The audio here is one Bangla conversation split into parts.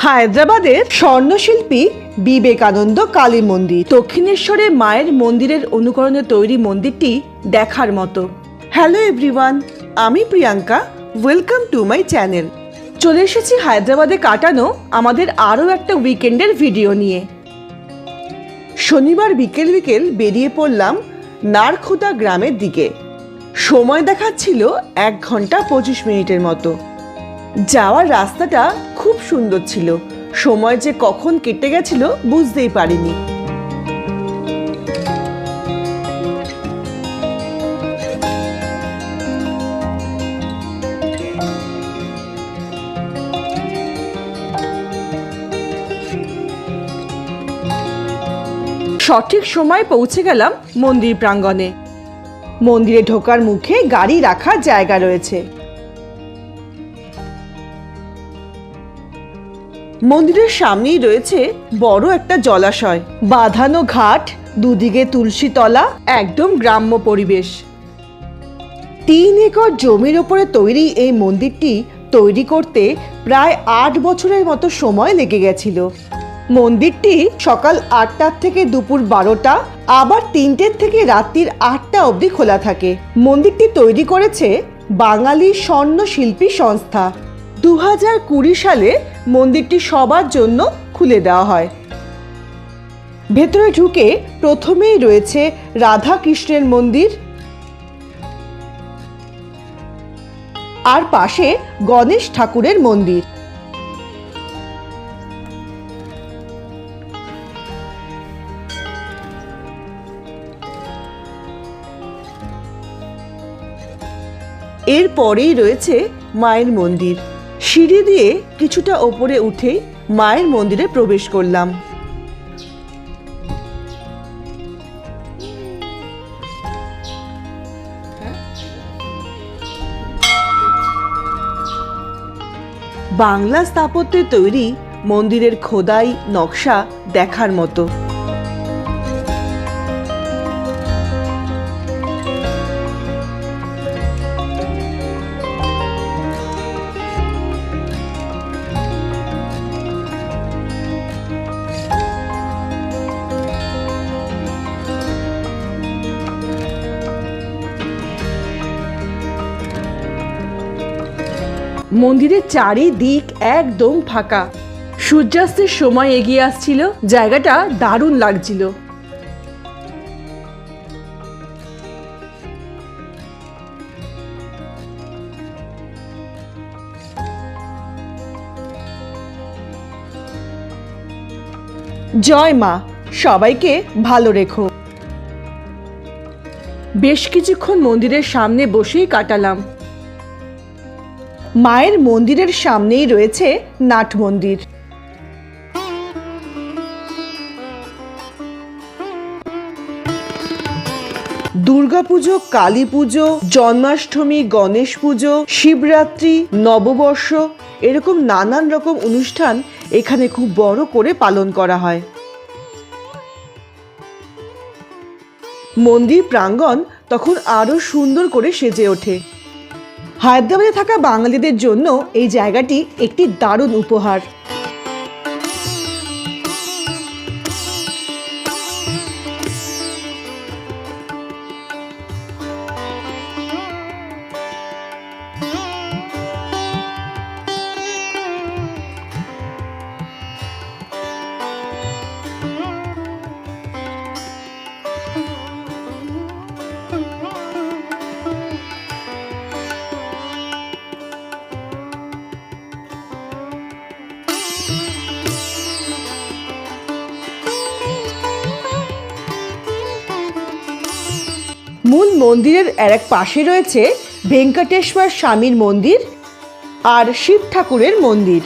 হায়দ্রাবাদের স্বর্ণশিল্পী বিবেকানন্দ কালী মন্দির দক্ষিণেশ্বরে মায়ের মন্দিরের অনুকরণে তৈরি মন্দিরটি দেখার মতো। হ্যালো এভরিওয়ান, আমি Priyanka, welcome to my channel. চলে এসেছি হায়দ্রাবাদে কাটানো আমাদের আরও একটা উইকেন্ডের ভিডিও নিয়ে। শনিবার বিকেল বিকেল বেরিয়ে পড়লাম নারখুদা গ্রামের দিকে। সময় দেখাচ্ছিল 1 ঘন্টা 25 মিনিটের মতো। যাওয়ার রাস্তাটা খুব সুন্দর ছিল, সময় যে কখন কেটে গেছিল বুঝতেই পারিনি। সঠিক সময় পৌঁছে গেলাম মন্দির প্রাঙ্গণে। মন্দিরে ঢোকার মুখে গাড়ি রাখার জায়গা রয়েছে। মন্দিরের সামনেই রয়েছে বড় একটা জলাশয়, বাঁধানো ঘাট, দুদিকে তুলসী তলা, একদম গ্রাম্য পরিবেশ। 3 একর জমির ওপরে তৈরি এই মন্দিরটি তৈরি করতে প্রায় 8 বছরের মতো সময় লেগে গেছিল। মন্দিরটি সকাল 8টা থেকে দুপুর 12টা, আবার 3টে থেকে রাত্রির 8টা অবধি খোলা থাকে। মন্দিরটি তৈরি করেছে বাঙালি স্বর্ণশিল্পী সংস্থা। 2020 সালে মন্দিরটি সবার জন্য খুলে দেওয়া হয়। ভেতরে ঢুকে প্রথমেই রয়েছে রাধা কৃষ্ণের মন্দির, আর পাশে গণেশ ঠাকুরের মন্দির। এরপরেই রয়েছে মায়ের মন্দির। সিঁড়ি দিয়ে কিছুটা ওপরে উঠে মায়ের মন্দিরে প্রবেশ করলাম। বাংলা স্থাপত্যে তৈরি মন্দিরের খোদাই নকশা দেখার মতো। মন্দিরের চারিদিক একদম ফাঁকা। সূর্যাস্তের সময় এগিয়ে আসছিল, জায়গাটা দারুণ লাগছিল। জয় মা, সবাইকে ভালো রেখো। বেশ কিছুক্ষণ মন্দিরের সামনে বসেই কাটালাম। মায়ের মন্দিরের সামনেই রয়েছে নাট মন্দির। দুর্গাপুজো, কালী পুজো, জন্মাষ্টমী, গণেশ পুজো, শিবরাত্রি, নববর্ষ, এরকম নানান রকম অনুষ্ঠান এখানে খুব বড় করে পালন করা হয়। মন্দির প্রাঙ্গণ তখন আরো সুন্দর করে সেজে ওঠে। হায়দ্রাবাদে থাকা বাঙালিদের জন্য এই জায়গাটি একটি দারুণ উপহার। মূল মন্দিরের এক পাশে রয়েছে ভেঙ্কটেশ্বর স্বামীর মন্দির আর শিব ঠাকুরের মন্দির।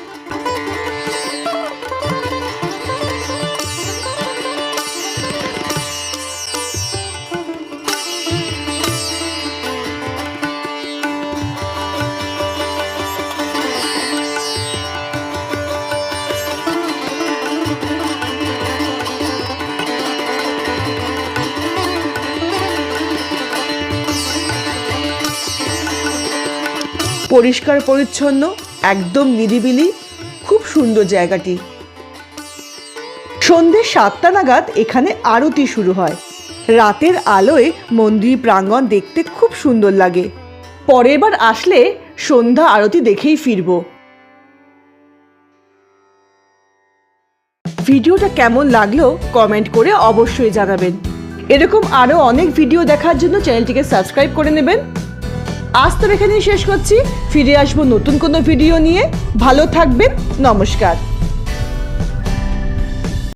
পরিষ্কার পরিচ্ছন্ন, একদম নিরিবিলি, খুব সুন্দর জায়গাটি। সন্ধ্যে 7টা নাগাদ এখানে আরতি শুরু হয়। রাতের আলোয় মন্দির প্রাঙ্গণ দেখতে খুব সুন্দর লাগে। পরের বার আসলে সন্ধ্যা আরতি দেখেই ফিরবো। ভিডিওটা কেমন লাগলো কমেন্ট করে অবশ্যই জানাবেন। এরকম আরো অনেক ভিডিও দেখার জন্য চ্যানেলটিকে সাবস্ক্রাইব করে নেবেন। আজ তো এখানেই শেষ করছি, ফিরে আসবো নতুন কোনো ভিডিও নিয়ে। ভালো থাকবেন, নমস্কার।